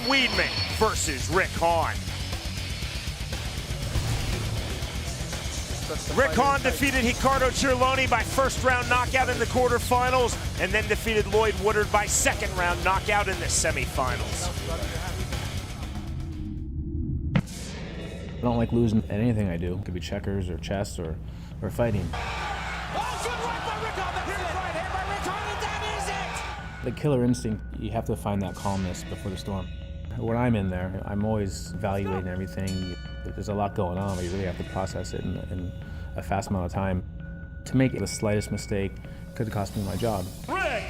Weedman versus Rick HAWN. Rick HAWN defeated Ricardo Cirloni by first-round knockout in the quarterfinals, and then defeated Lloyd Woodard by second-round knockout in the semifinals. I don't like losing at anything I do. It could be checkers or chess or fighting. Oh, good right by Rick HAWN. That's it. Right hand by Rick HAWN, and that is it. The killer instinct, you have to find that calmness before the storm. When I'm in there, I'm always evaluating everything. There's a lot going on, but you really have to process it in a fast amount of time. To make the slightest mistake could cost me my job. Rick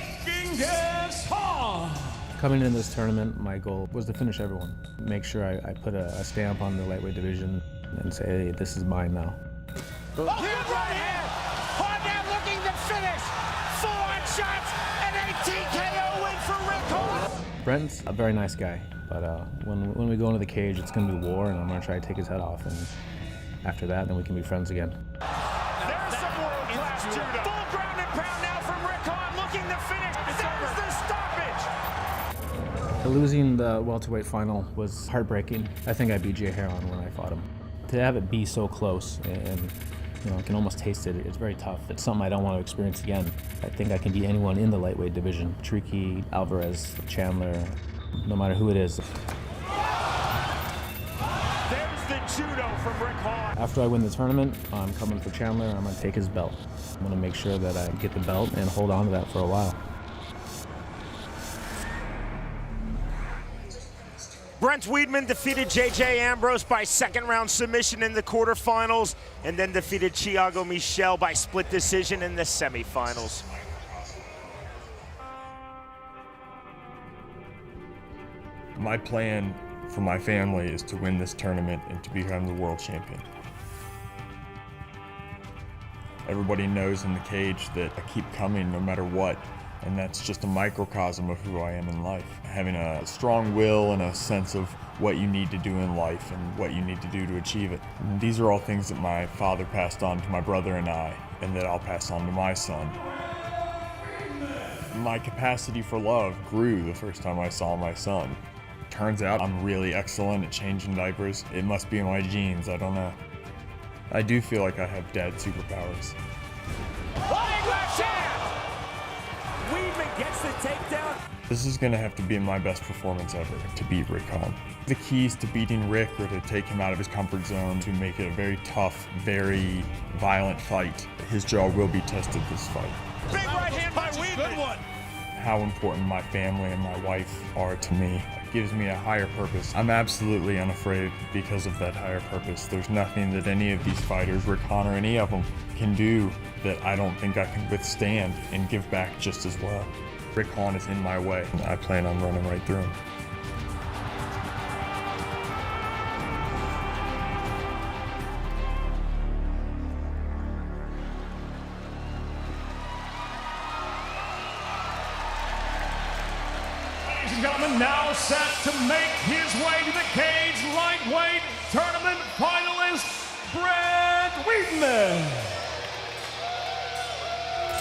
HAWN. Coming into this tournament, my goal was to finish everyone. Make sure I put a stamp on the lightweight division and say, hey, this is mine now. Oh, good right hand. HAWN now looking to finish. Full-on shots, and a TKO win for Rick HAWN. Brent's a very nice guy, but when we go into the cage, it's going to be war, and I'm going to try to take his head off. And after that, then we can be friends again. There's some world-class judo. Full ground and pound now from Rick HAWN, looking to finish. There's the stoppage. Losing the welterweight final was heartbreaking. I think I beat Jay Heron when I fought him. To have it be so close and you know, I can almost taste it, it's very tough. It's something I don't want to experience again. I think I can beat anyone in the lightweight division. Tricky, Alvarez, Chandler, no matter who it is. There's the judo from Rick HAWN. After I win the tournament, I'm coming for Chandler. I'm going to take his belt. I'm going to make sure that I get the belt and hold on to that for a while. Brent Weedman defeated J.J. Ambrose by second-round submission in the quarterfinals, and then defeated Thiago Michel by split decision in the semifinals. My plan for my family is to win this tournament and to become the world champion. Everybody knows in the cage that I keep coming no matter what, and that's just a microcosm of who I am in life. Having a strong will and a sense of what you need to do in life and what you need to do to achieve it. And these are all things that my father passed on to my brother and I, and that I'll pass on to my son. My capacity for love grew the first time I saw my son. Turns out I'm really excellent at changing diapers. It must be in my genes, I don't know. I do feel like I have dad superpowers. Weedman gets the takedown. This is gonna have to be my best performance ever to beat Rick HAWN. The keys to beating Rick are to take him out of his comfort zone, to make it a very tough, very violent fight. His jaw will be tested this fight. Big right hand by Weedman. Good one. How important my family and my wife are to me. It gives me a higher purpose. I'm absolutely unafraid because of that higher purpose. There's nothing that any of these fighters, Rick HAWN or any of them, can do that I don't think I can withstand and give back just as well. Rick HAWN is in my way, and I plan on running right through him. Ladies and gentlemen, now set to make his way to the cage, lightweight tournament finalist, Brent Weedman.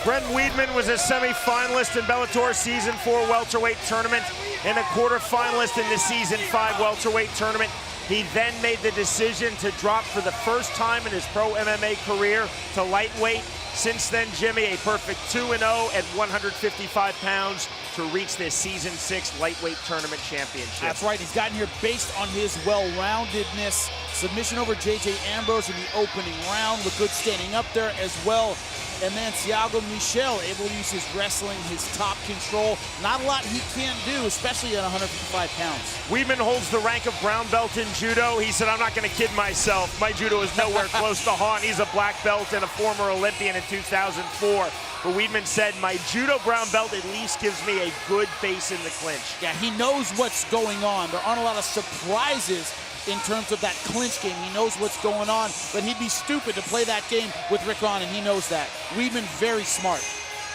Brent Weedman was a semi-finalist in Bellator Season 4 welterweight tournament and a quarter-finalist in the Season 5 welterweight tournament. He then made the decision to drop for the first time in his pro MMA career to lightweight. Since then, Jimmy, a perfect 2-0 at 155 pounds to reach this Season 6 lightweight tournament championship. That's right, he's gotten here based on his well-roundedness. Submission over J.J. Ambrose in the opening round with good standing up there as well. And then Thiago Michel able to use his wrestling, his top control. Not a lot he can't do, especially at 155 pounds. Weedman holds the rank of brown belt in judo. He said, I'm not going to kid myself. My judo is nowhere close to HAWN. He's a black belt and a former Olympian in 2004. But Weedman said, my judo brown belt at least gives me a good base in the clinch. Yeah, he knows what's going on. There aren't a lot of surprises in terms of that clinch game. He knows what's going on, but he'd be stupid to play that game with Rick HAWN, and he knows that. Weedman, very smart.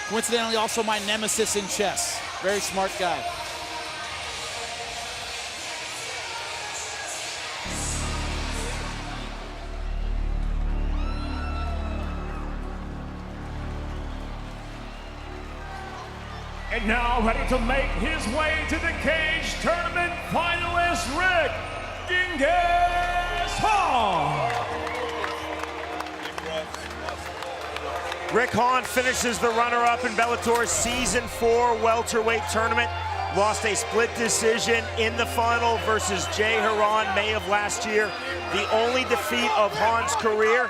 Coincidentally, also my nemesis in chess. Very smart guy. And now ready to make his way to the cage, tournament finalist, finalist, Rick HAWN. Rick HAWN finishes the runner-up in Bellator's Season 4 welterweight tournament. Lost a split decision in the final versus Jay Haran May of last year. The only defeat of HAWN's career.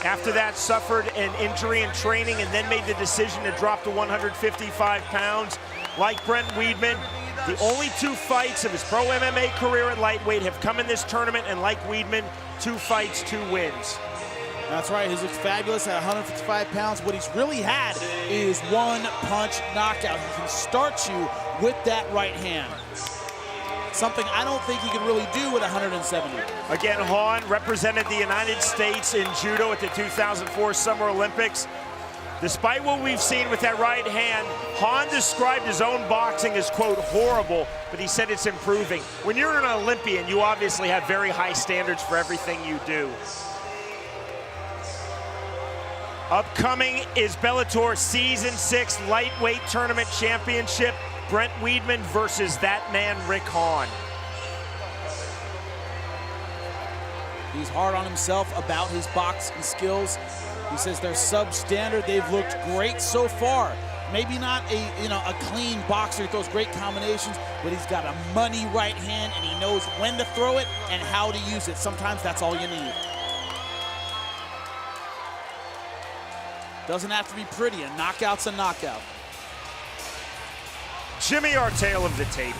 After that, suffered an injury in training and then made the decision to drop to 155 pounds. Like Brent Weedman, the only 2 fights of his pro MMA career at lightweight have come in this tournament, and like Weedman, 2 fights, 2 wins. That's right, he looks fabulous at 155 pounds. What he's really had is one-punch knockout. He can start you with that right hand. Something I don't think he could really do at 170. Again, HAWN represented the United States in judo at the 2004 Summer Olympics. Despite what we've seen with that right hand, HAWN described his own boxing as, quote, horrible, but he said it's improving. When you're an Olympian, you obviously have very high standards for everything you do. Upcoming is Bellator Season 6 Lightweight Tournament Championship. Brent Weedman versus that man, Rick HAWN. He's hard on himself about his boxing skills. He says they're substandard. They've looked great so far. Maybe not a clean boxer who throws great combinations, but he's got a money right hand and he knows when to throw it and how to use it. Sometimes that's all you need. Doesn't have to be pretty. A knockout's a knockout. Jimmy, our tale of the tape.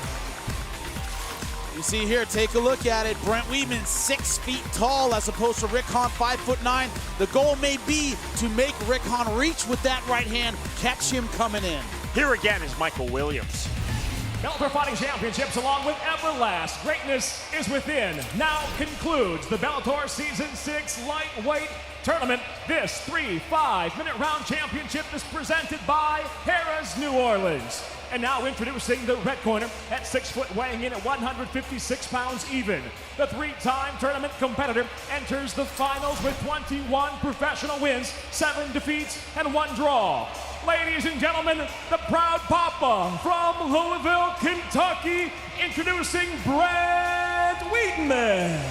You see here, take a look at it. Brent Weedman, 6 feet tall as opposed to Rick HAWN, 5'9". The goal may be to make Rick HAWN reach with that right hand, catch him coming in. Here again is Michael Williams. Bellator Fighting Championships, along with Everlast, greatness is within. Now concludes the Bellator Season 6 Lightweight Tournament. This 3 5-minute round championship is presented by Harrah's New Orleans. And now introducing the red corner at 6 foot, weighing in at 156 pounds even. The 3-time tournament competitor enters the finals with 21 professional wins, 7 defeats, and 1 draw. Ladies and gentlemen, the proud papa from Louisville, Kentucky, introducing Brent Weedman.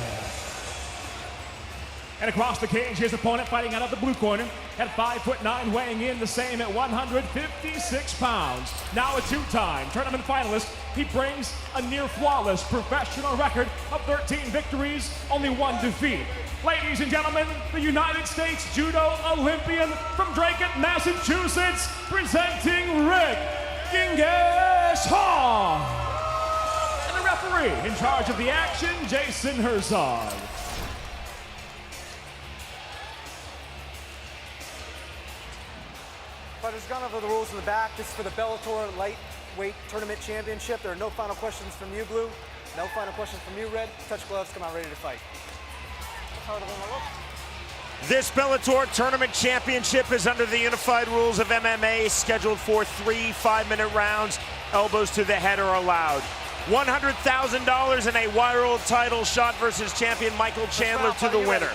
And across the cage, his opponent fighting out of the blue corner at 5'9", weighing in the same at 156 pounds. Now a 2-time tournament finalist, he brings a near flawless professional record of 13 victories, only 1 defeat. Ladies and gentlemen, the United States Judo Olympian from Dracut, Massachusetts, presenting Rick HAWN. And the referee in charge of the action, Jason Herzog. Fighters gone over the rules in the back. This is for the Bellator Lightweight Tournament Championship. There are no final questions from you, Blue. No final questions from you, Red. Touch gloves, come out ready to fight. This Bellator Tournament Championship is under the unified rules of MMA, scheduled for 3 5-minute rounds. Elbows to the head are allowed. $100,000 in a world title shot versus champion Michael Chandler to the winner.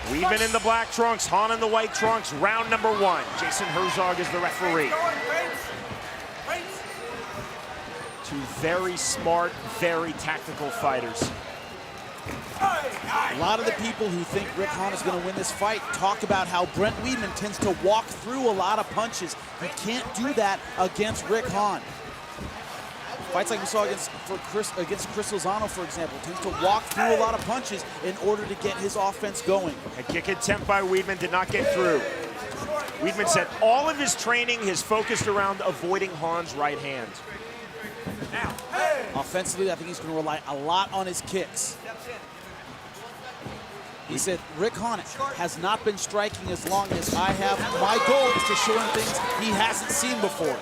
Weedman in the black trunks, HAWN in the white trunks, round number 1. Jason Herzog is the referee. 2 very smart, very tactical fighters. A lot of the people who think Rick HAWN is going to win this fight talk about how Brent Weedman tends to walk through a lot of punches. He can't do that against Rick HAWN. Fights like we saw against Chris Lozano, for example, tends to walk through a lot of punches in order to get his offense going. A kick attempt by Weedman did not get through. Weedman said all of his training is focused around avoiding HAWN's right hand. Now, offensively, I think he's going to rely a lot on his kicks. He said, Rick HAWN has not been striking as long as I have. My goal is to show him things he hasn't seen before.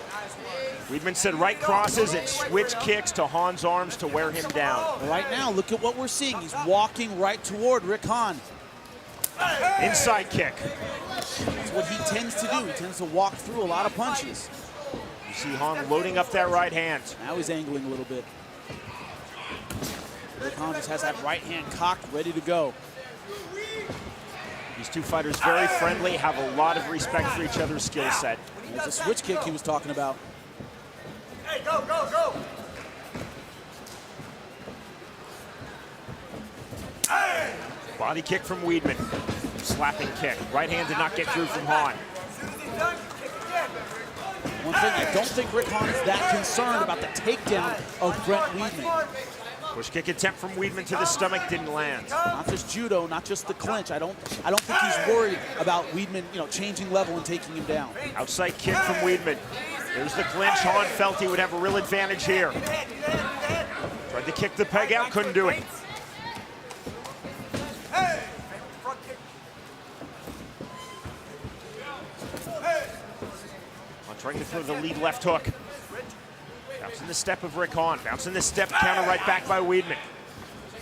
Weedman said right crosses and switch kicks to HAWN's arms to wear him down. Right now, look at what we're seeing. He's walking right toward Rick HAWN. Inside kick. That's what he tends to do. He tends to walk through a lot of punches. You see HAWN loading up that right hand. Now he's angling a little bit. Rick HAWN just has that right hand cocked, ready to go. These 2 fighters very friendly, have a lot of respect for each other's skill set. There's a switch kick he was talking about. Hey, go, go, go! Body kick from Weedman. Slapping kick. Right hand did not get through from HAWN. One thing, I don't think Rick HAWN is that concerned about the takedown of BRENT WEEDMAN. Push kick attempt from Weedman to the stomach didn't land. Not just judo, not just the clinch. I don't think he's worried about Weedman, changing level and taking him down. Outside kick from Weedman. There's the clinch. HAWN felt he would have a real advantage here. Tried to kick the peg out, couldn't do it. Trying to throw the lead left hook. Bouncing the step of Rick HAWN. Bouncing the step, counter right back by Weedman.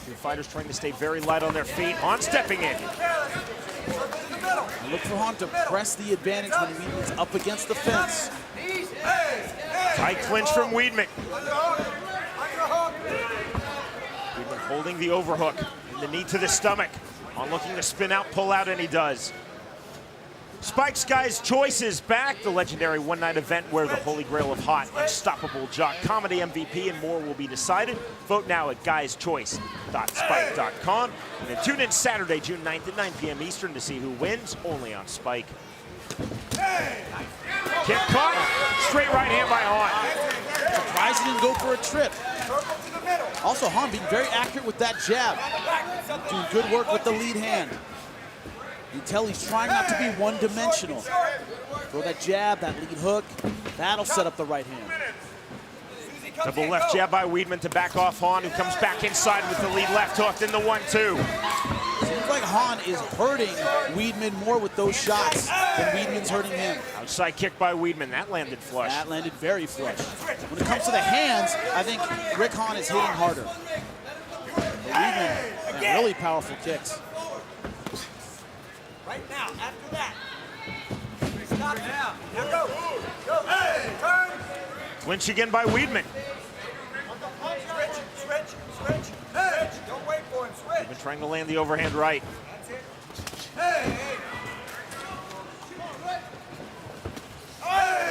Two fighters trying to stay very light on their feet. HAWN stepping in. I look for HAWN to press the advantage when Weedman's up against the fence. Tight clinch from Weedman. Weedman holding the overhook. And the knee to the stomach. HAWN looking to spin out, pull out, and he does. Spike's Guy's Choice is back, the legendary one-night event where the holy grail of hot, unstoppable jock comedy MVP and more will be decided. Vote now at guyschoice.spike.com. And then tune in Saturday, June 9th at 9 p.m. Eastern to see who wins, only on Spike. Kick caught, straight right hand by HAWN. Surprised he didn't go for a trip. Also, HAWN being very accurate with that jab. Doing good work with the lead hand. You can tell he's trying not to be one-dimensional. Throw that jab, that lead hook, that'll set up the right hand. Double left jab by Weedman to back off HAWN, who comes back inside with the lead left hook, then the 1-2. Seems like HAWN is hurting Weedman more with those shots than Weedman's hurting him. Outside kick by Weedman, that landed flush. That landed very flush. When it comes to the hands, I think Rick HAWN is hitting harder. But Weedman, man, really powerful kicks. Right now, after that. Stop now. Now go. Go. Hey, turn. Clinch again by Weedman. Switch. Hey. Don't wait for him. Switch. Weedman trying to land the overhand right. That's it. Hey.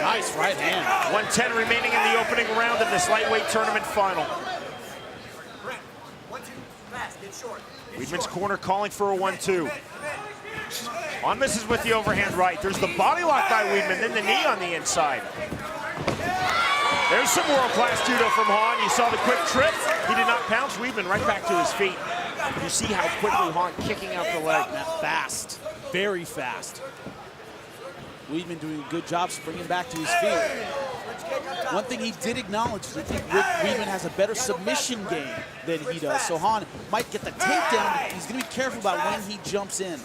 Nice right hand. 1:10 remaining in the opening round of this lightweight tournament final. Brent, 1-2. Fast. Get short. Weedman's corner calling for a 1-2. HAWN misses with the overhand right. There's the body lock by Weedman, then the knee on the inside. There's some world-class judo from HAWN. You saw the quick trip. He did not pounce. Weedman right back to his feet. You see how quickly HAWN kicking out the leg. Fast, very fast. Weedman doing a good job springing back to his feet. One thing he did acknowledge is I think Rick Weedman has a better submission game than he does. So HAWN might get the takedown, but he's going to be careful about when he jumps in.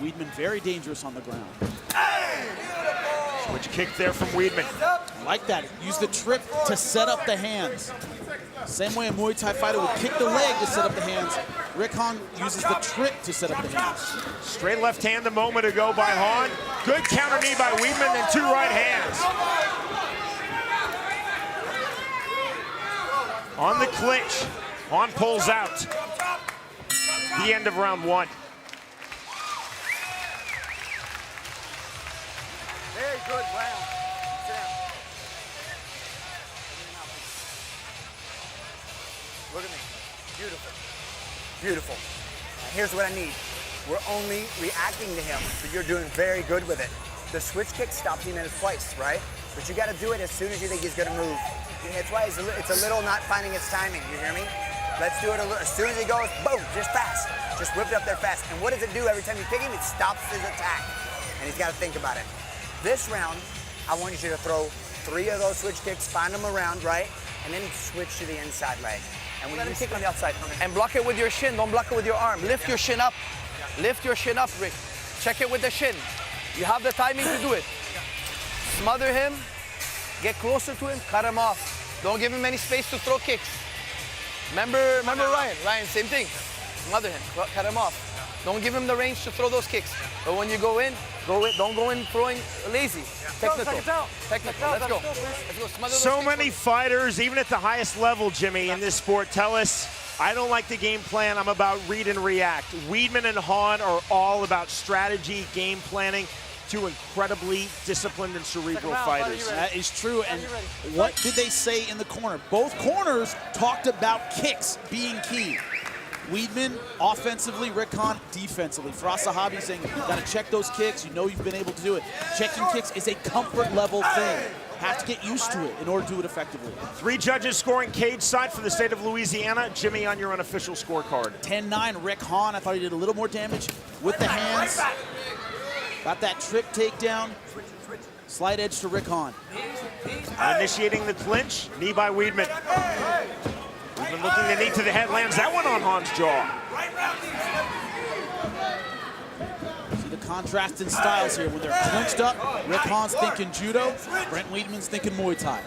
Weedman very dangerous on the ground. Switch kick there from Weedman. I like that. Use the trip to set up the hands. Same way a Muay Thai fighter would kick the leg to set up the hands. Rick HAWN uses the trip to set up the hands. Straight left hand a moment ago by HAWN. Good counter knee by Weedman, then two right hands. On the clinch, HAWN pulls out. The end of round one. Very good round. Sit down. Look at me. Beautiful. Beautiful. Now here's what I need. We're only reacting to him, but you're doing very good with it. The switch kick stops him in his place, right? But you got to do it as soon as you think he's going to move. And that's why it's a little not finding its timing. You hear me? Let's do it as soon as he goes, boom, just fast. Just whip it up there fast. And what does it do every time you kick him? It stops his attack. And he's got to think about it. This round, I want you to throw 3 of those switch kicks, find them around, right? And then switch to the inside leg. And when you kick on the outside, and block it with your shin, don't block it with your arm. Lift your shin up. Lift your shin up, Rick. Check it with the shin. You have the timing to do it. Smother him, get closer to him, cut him off. Don't give him any space to throw kicks. Remember Ryan? Ryan, same thing. Smother him, cut him off. Don't give him the range to throw those kicks. But when you go in, don't go in throwing lazy. Technical. Technical. Let's go. Smother those So kicks. many fighters, even at the highest level, Jimmy, in this sport, tell us, I don't like the game plan, I'm about read and react. Weedman and HAWN are all about strategy, game planning. two incredibly disciplined and cerebral fighters. That is true. And what did they say in the corner? Both corners talked about kicks being key. Weedman offensively, Rick Hahn defensively. For Asahabi saying, you gotta check those kicks. You know you've been able to do it. Checking kicks is a comfort level thing. Have to get used to it in order to do it effectively. 3 judges scoring cage side for the state of Louisiana. Jimmy, on your unofficial scorecard. 10-9, Rick Hahn. I thought he did a little more damage with the hands. Got that trip takedown. Slight edge to Rick Hahn. Initiating the clinch, knee by Weedman. Weedman looking the knee to the head, lands that one on Hahn's jaw. See the contrast in styles here. When they're clinched up, Rick Hahn's thinking judo, Brent Weedman's thinking Muay Thai.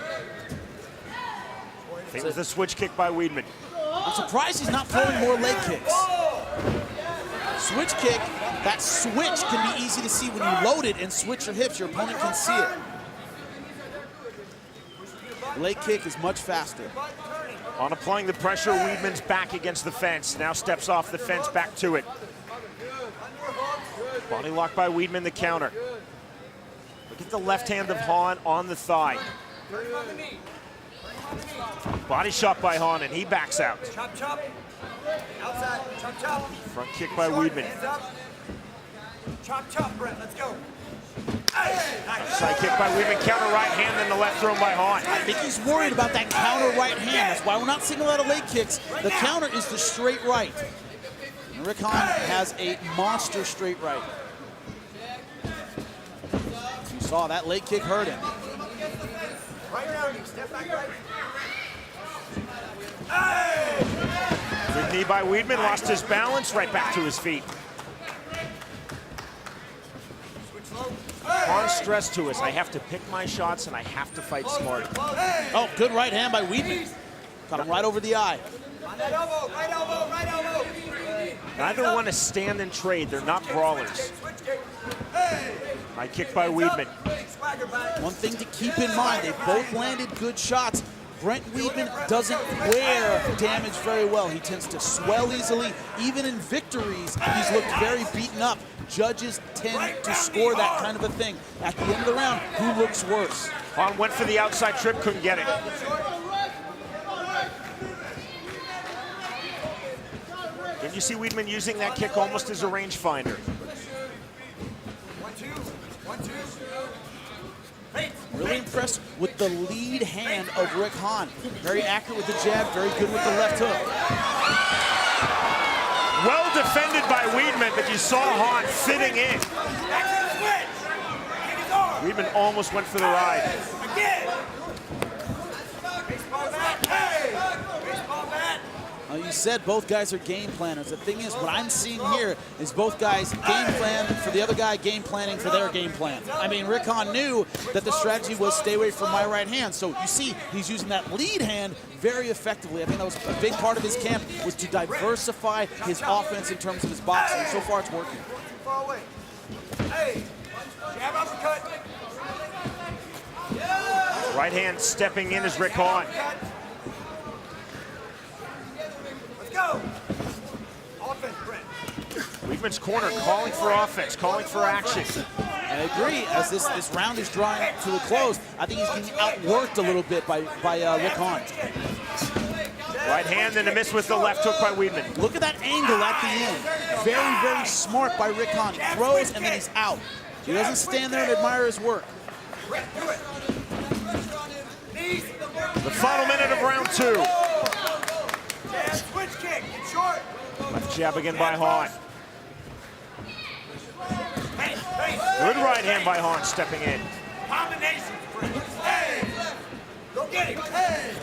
I think it was the switch kick by Weedman. I'm surprised he's not throwing more leg kicks. Switch kick, that switch can be easy to see when you load it and switch your hips. Your opponent can see it. Leg kick is much faster. On applying the pressure, Weedman's back against the fence. Now steps off the fence, back to it. Body lock by Weedman, the counter. Look at the left hand of Hahn on the thigh. Body shot by Hahn, and he backs out. Chop, chop. Outside, chop, chop. Front kick by Weedman. Chop, chop, Brent, let's go. Side kick by Weedman, counter right hand, and the left thrown by Hahn. I think he's worried about that counter right hand. That's why we're not seeing a lot of leg kicks. The counter is the straight right. And Rick Hahn has a monster straight right. As you saw, that leg kick hurt him. Right now, step back right. Good knee by Weedman, lost his balance, right back to his feet. Hahn stressed to us, I have to pick my shots and I have to fight smart. Oh, good right hand by Weedman. Got him right over the eye. Right elbow, right elbow, right elbow. Neither want to stand and trade, they're not brawlers. High kick by Weedman. One thing to keep in mind, they both landed good shots. Brent Weedman doesn't wear damage very well. He tends to swell easily. Even in victories, he's looked very beaten up. Judges tend to score that kind of a thing. At the end of the round, who looks worse? Hahn went for the outside trip, couldn't get it. Did you see Weedman using that kick almost as a rangefinder? 1, 2, 1, 2. Really impressed with the lead hand of Rick Hahn. Very accurate with the jab, very good with the left hook. Well defended by Weedman, but you saw Hahn fitting in. Weedman almost went for the ride. You said both guys are game planners. The thing is, what I'm seeing here is both guys game plan for the other guy, game planning for their game plan. I mean, Rick Hahn knew that the strategy was stay away from my right hand. So you see, he's using that lead hand very effectively. I think that was a big part of his camp, was to diversify his offense in terms of his boxing. So far, it's working. Far away. Hey, jab uppercut. Right hand stepping in is Rick Hahn. Go. Offense, Brent. Weedman's corner calling for offense, calling for action. I agree. As this round is drawing to a close, I think he's getting outworked a little bit by Rick Hahn. Right hand and a miss with the left hook by Weedman. Look at that angle at the end. Very, very smart by Rick Hahn. He throws and then he's out. He doesn't stand there and admire his work. The final minute of round 2. Switch kick, it's short. Left jab again by Hahn. Good right hand by Hahn stepping in. Combination. Hey, go get him. Hey.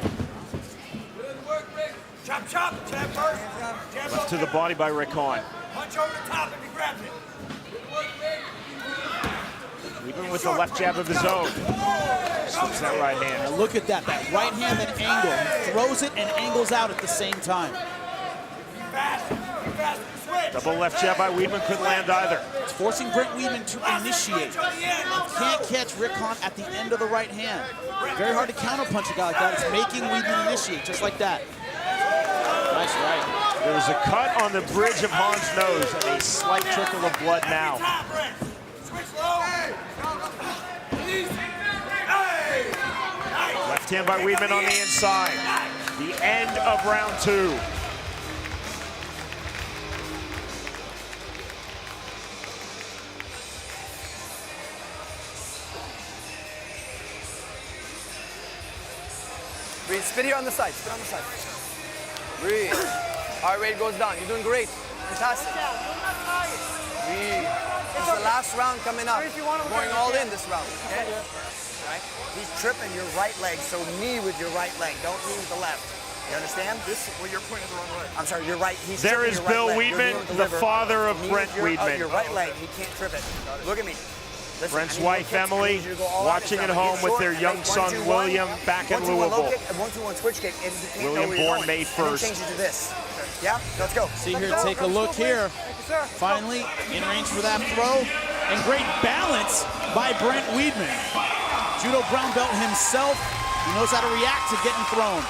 Chop, chop, jab first. Jab Left to the body by Rick Hahn. Punch over the top if he grabs it. Weedman with the left jab of his own. Slips that right hand. Now look at that right hand and angle. He throws it and angles out at the same time. Double left jab by Weedman, couldn't land either. It's forcing Brent Weedman to initiate. Can't catch Rick Hahn at the end of the right hand. Very hard to counterpunch a guy like that. It's making Weedman initiate, just like that. Nice right. There was a cut on the bridge of Hahn's nose and a slight trickle of blood now. Switch low. Left hand by Weedman on the inside. The end of round 2. Breathe. Spin here on the side. Spin on the side. Breathe. Heart rate goes down. You're doing great. Fantastic. Breathe. This is the last round coming up. Going all in this round. Okay? Right? He's tripping your right leg, so knee with your right leg. Don't knee with the left. You understand? Well, you're pointing the wrong way. I'm sorry, you're right. He's There is tripping Bill your right leg. Weedman, You're doing the father of knee Brent with Weedman. Your right leg. He can't trip it. Look at me. Listen, Brent's I need more wife, kicks. I Emily, need you to go all out watching this at round. home Get with short. their young Make son, 1-2-1. William, back in 1-2-1 low Louisville. kick, and 1-2-1 switch kick, and he can't William know where you're born going. May And then 1st. change it to this. Yeah, let's go. See here, take a look here. Finally, in range for that throw. And great balance by Brent Weedman. Judo brown belt himself. He knows how to react to getting thrown.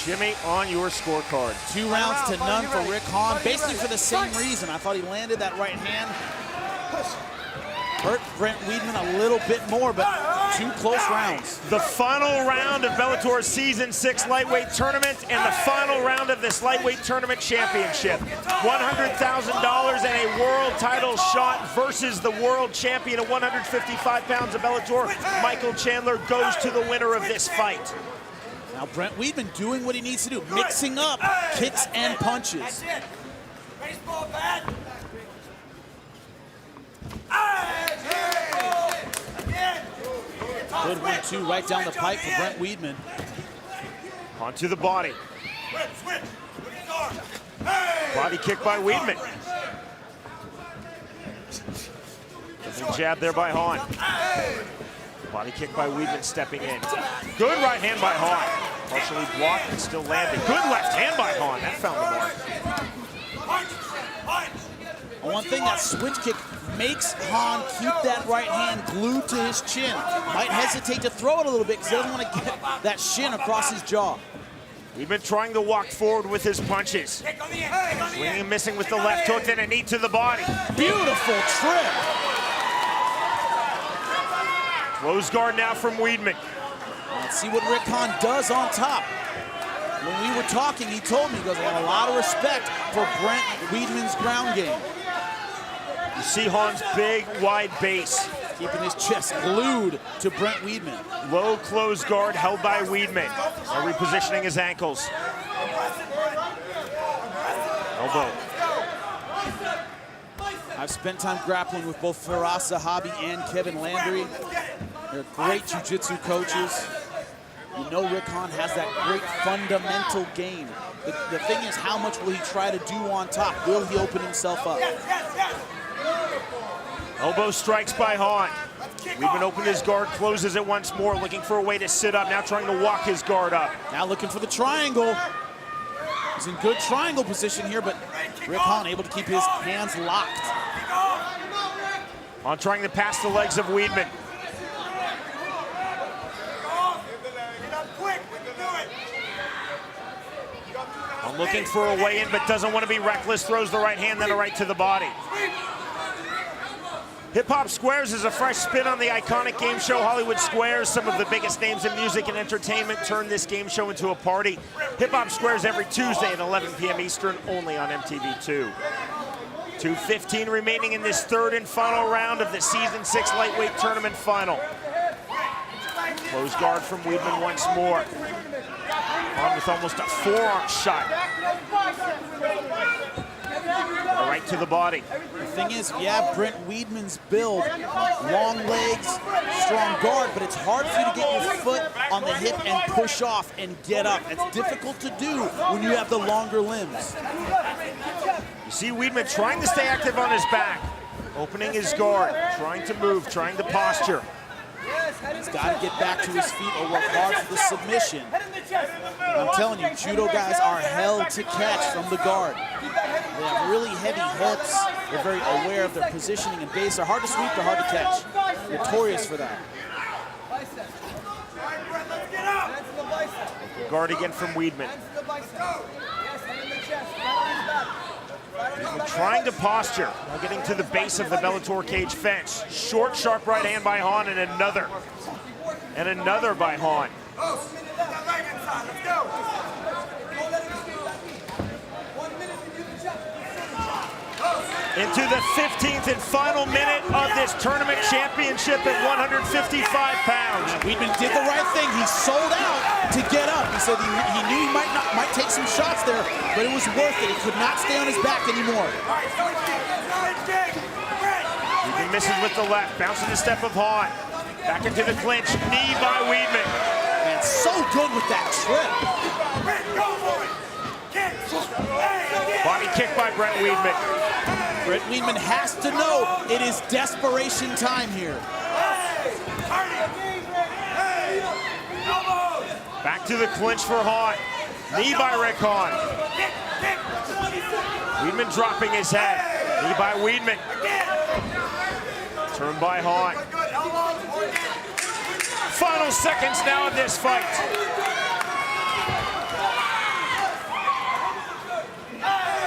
Jimmy, on your scorecard. 2 rounds to none for Rick Hahn, basically for the same reason. I thought he landed that right hand. Hurt Brent Weedman a little bit more, but 2 close rounds. The final round of Bellator's Season 6 lightweight tournament and the final round of this lightweight tournament championship. $100,000 and a world title shot versus the world champion at 155 pounds of Bellator. Michael Chandler goes to the winner of this fight. Now Brent Weedman doing what he needs to do, mixing up kicks and punches. Baseball bat. Good 1-2 right down the pipe for Brent Weedman. Onto the body. Body kick by Weedman. Good jab there by HAWN. Body kick by Weedman stepping in. Good right hand by HAWN. Partially blocked and still landed. Good left hand by HAWN. That found the mark. One thing, that switch kick makes HAWN keep that right hand glued to his chin. Might hesitate to throw it a little bit because he doesn't want to get that shin across his jaw. We've been trying to walk forward with his punches. Swinging and missing with the left hook, then a knee to the body. Beautiful trip. Close guard now from Weedman. Let's see what Rick Hahn does on top. When we were talking, he told me, he goes, I have a lot of respect for Brent Weedman's ground game. You see HAWN's big, wide base. Keeping his chest glued to Brent Weedman. Low close guard held by Weedman. Now repositioning his ankles. Elbow. I've spent time grappling with both Firas Zahabi and Kevin Landry. They're great jiu-jitsu coaches. You know Rick Hahn has that great fundamental game. The thing is, how much will he try to do on top? Will he open himself up? Elbow strikes by HAWN. Weedman opened his guard, closes it once more, looking for a way to sit up, now trying to walk his guard up. Now looking for the triangle. He's in good triangle position here, but Rick Hahn able to keep his hands locked. On trying to pass the legs of Weedman. On looking for a way in, but doesn't want to be reckless, throws the right hand, then a right to the body. Hip Hop Squares is a fresh spin on the iconic game show Hollywood Squares. Some of the biggest names in music and entertainment turn this game show into a party. Hip Hop Squares every Tuesday at 11 p.m. Eastern, only on MTV2. 2:15 remaining in this third and final round of the Season 6 lightweight tournament final. Close guard from Weedman once more. On with almost a forearm shot. Right to the body. The thing is, yeah, Brent Weedman's build, long legs, strong guard, but it's hard for you to get your foot on the hip and push off and get up. It's difficult to do when you have the longer limbs. You see Weedman trying to stay active on his back, opening his guard, trying to move, trying to posture. He's got to get back to his feet or work hard for the submission. I'm telling you, judo guys are held to catch from the guard. They have really heavy hips. They're very aware of their positioning and base. They're hard to sweep, they're hard to catch. Notorious for that. Guard again from Weedman. Trying to posture, now getting to the base of the Bellator cage fence. Short, sharp right hand by HAWN, and another. And another by HAWN. Into the 15th and final minute of this tournament championship at 155 pounds. Weedman did the right thing. He sold out to get up. He said he knew he might take some shots there, but it was worth it. He could not stay on his back anymore. Weedman misses with the left, bouncing the step of HAWN. Back into the clinch, knee by Weedman. And so good with that trip. Body kick by BRENT WEEDMAN. BRENT WEEDMAN has to know it is desperation time here. Back to the clinch for HAWN. Knee by Rick HAWN. Weedman dropping his head. Knee by Weedman. Turn by HAWN. Final seconds now of this fight.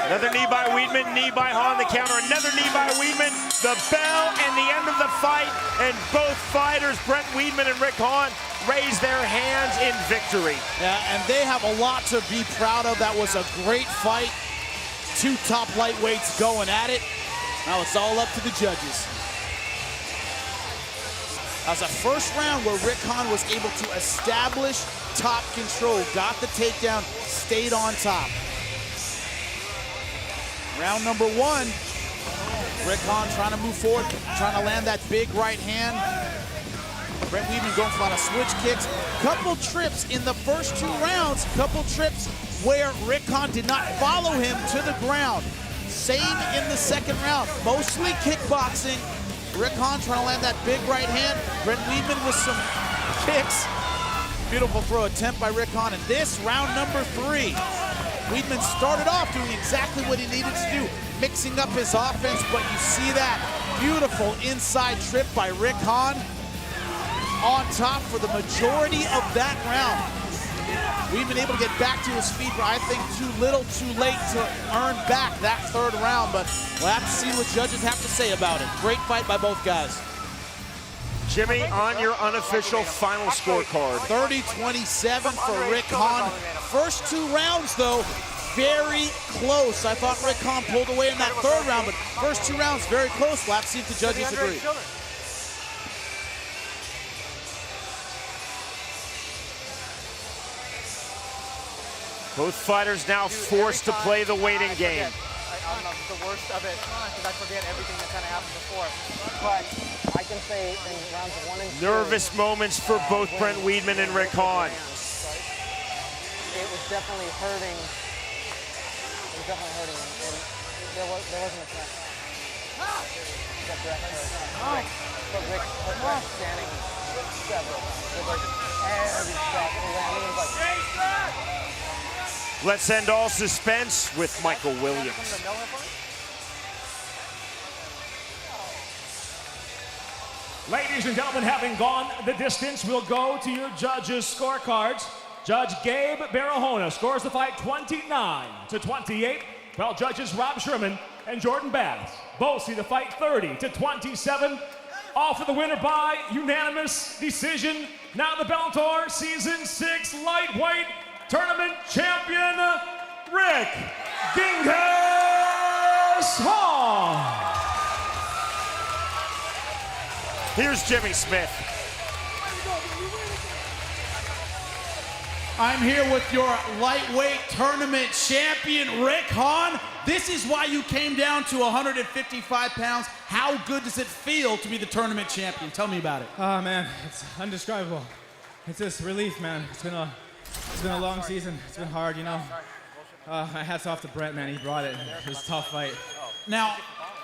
Another knee by Weedman, knee by HAWN, the counter, another knee by Weedman, the bell, and the end of the fight, and both fighters, BRENT WEEDMAN and Rick HAWN, raise their hands in victory. Yeah, and they have a lot to be proud of. That was a great fight. Two top lightweights going at it. Now it's all up to the judges. That was a first round where Rick HAWN was able to establish top control, got the takedown, stayed on top. Round number one, Rick HAWN trying to move forward, trying to land that big right hand. BRENT WEEDMAN going for a lot of switch kicks. Couple trips in the first two rounds, couple trips where Rick HAWN did not follow him to the ground. Same in the second round, mostly kickboxing. Rick HAWN trying to land that big right hand. BRENT WEEDMAN with some kicks. Beautiful throw attempt by Rick HAWN. And this round number three, Weedman started off doing exactly what he needed to do, mixing up his offense, but you see that beautiful inside trip by Rick HAWN on top for the majority of that round. Weedman able to get back to his feet, but I think too little, too late to earn back that third round, but we'll have to see what judges have to say about it. Great fight by both guys. Jimmy, on your unofficial final scorecard. 30-27 for Rick HAWN. First two rounds, though, very close. I thought Rick HAWN pulled away in that third round, but first two rounds very close. We'll have to see if the judges agree. Both fighters now forced to play the waiting game. I'm the worst of it because I forget everything that kind of happened before. But I can say in rounds 1 and 2. Nervous moments for both BRENT WEEDMAN and Rick HAWN. It was definitely hurting. It was definitely hurting, and there wasn't a chance. The breath hurt. But Rick standing several times. It was like every shot landing. It was like. Let's end all suspense with Michael Williams. Ladies and gentlemen, having gone the distance, we'll go to your judges' scorecards. Judge Gabe Barahona scores the fight 29-28, while judges Rob Sherman and Jordan Bass both see the fight 30-27. All for the winner by unanimous decision. Now the Bellator Season 6 lightweight tournament champion, Rick Dingus HAWN. Here's Jimmy Smith. I'm here with your lightweight tournament champion, Rick HAWN. This is why you came down to 155 pounds. How good does it feel to be the tournament champion? Tell me about it. Oh man, it's undescribable. It's just relief, man. It's been a long season. It's been hard, you know. My hat's off to Brent, man. He brought it. It was a tough fight. Now,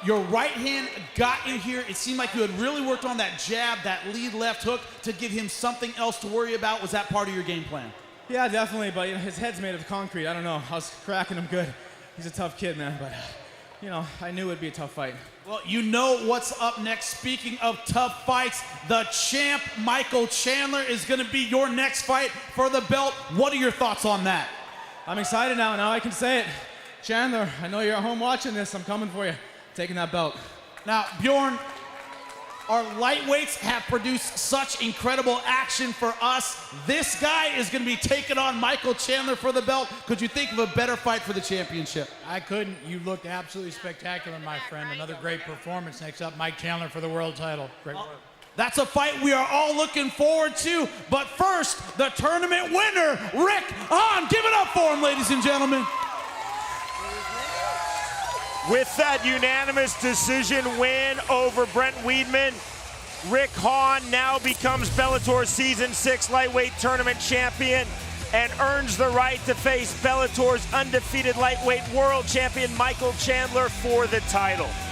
your right hand got you here. It seemed like you had really worked on that jab, that lead left hook to give him something else to worry about. Was that part of your game plan? Yeah, definitely, but you know, his head's made of concrete. I don't know. I was cracking him good. He's a tough kid, man, but you know, I knew it'd be a tough fight. Well, you know what's up next. Speaking of tough fights, the champ, Michael Chandler, is going to be your next fight for the belt. What are your thoughts on that? I'm excited now. Now I can say it. Chandler, I know you're at home watching this. I'm coming for you. Taking that belt. Now, Bjorn, our lightweights have produced such incredible action for us. This guy is going to be taking on Michael Chandler for the belt. Could you think of a better fight for the championship? I couldn't. You looked absolutely spectacular, my friend. Another great performance. Next up, Mike Chandler for the world title. Great work. That's a fight we are all looking forward to. But first, the tournament winner, Rick Hahn. Give it up for him, ladies and gentlemen. With that unanimous decision win over Brent Weedman, Rick Hahn now becomes Bellator Season 6 lightweight tournament champion and earns the right to face Bellator's undefeated lightweight world champion Michael Chandler for the title.